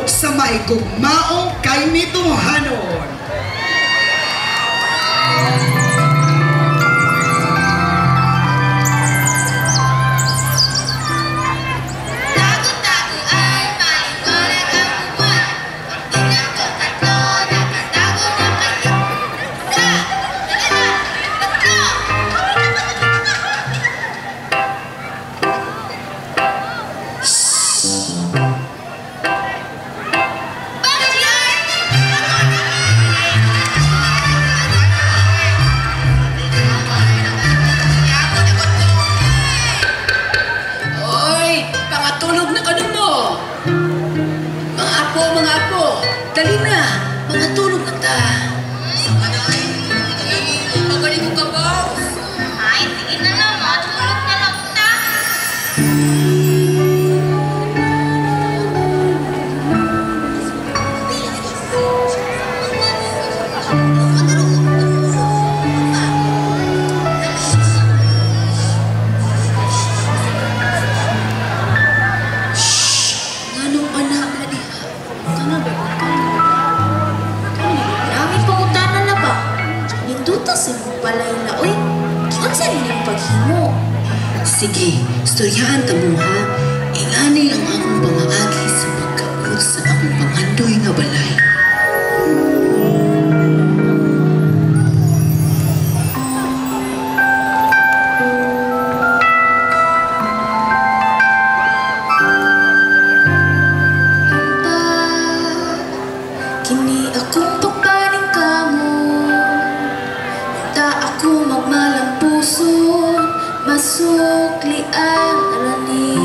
ug sa maigugmaong kay nitunghanon. Dali na! Mga tulog na ta! Magaling ko ka ba? Ay, sige na lang. Matulog na lang ta. Sige, istoryahan ka mo ha. Ingani ang akong pamaagi sa pagkaot sa akong pangandoy nga balay. Kini akong pagpaling kamo, ta ako magmalang puso. Masukli ang rani.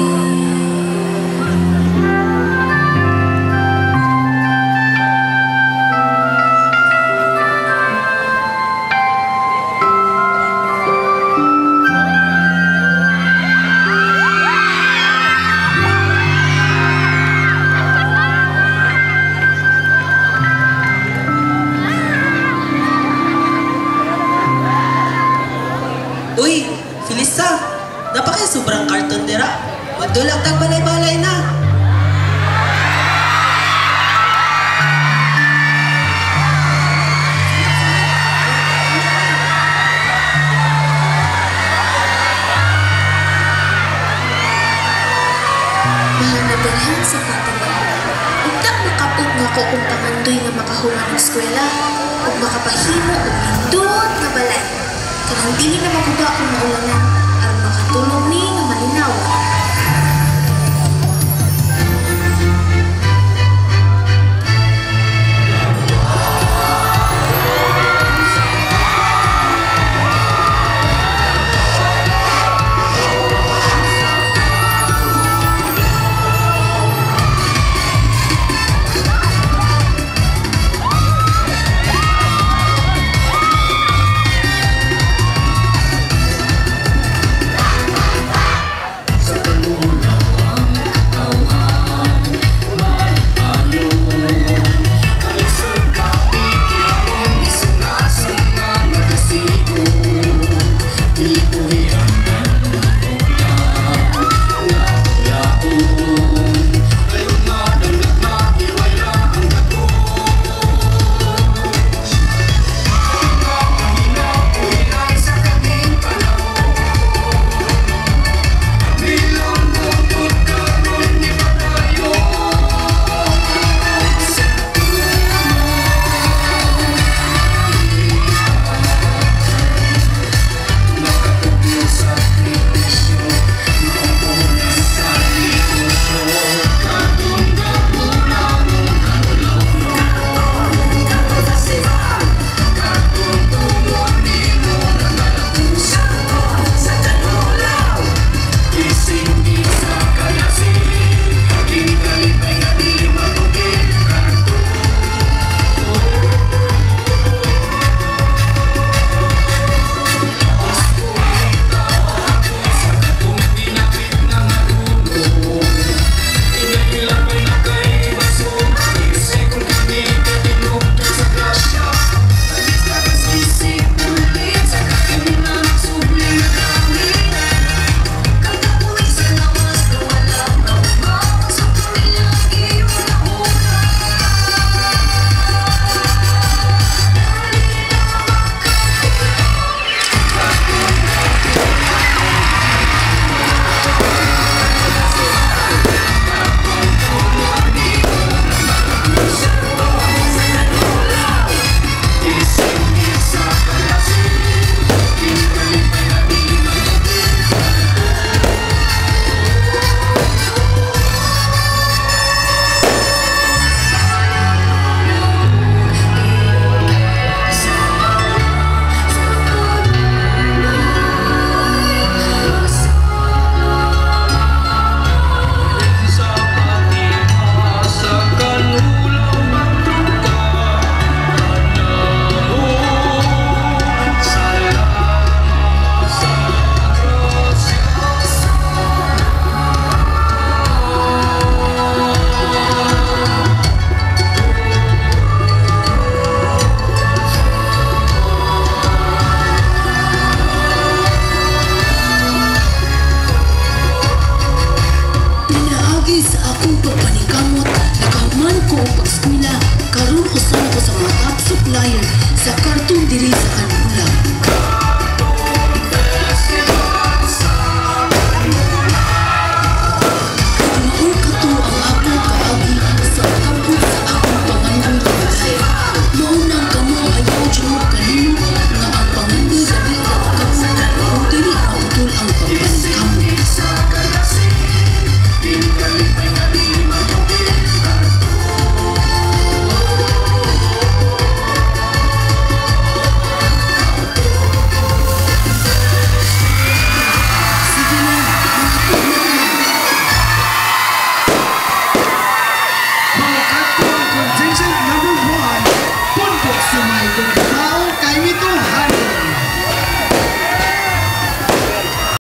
Uy! Filisa, napakaya sobrang karton dira. Magdulag tag balay-balay na. Mahal na bilhan sa Fatima. Untak makapot nga ko kung pangandoy nga makahunga ng eskwela o makapahimo o pindot nga balay. Kanang dili na maguba kung maulanan ang makatulog ni nga malinaw.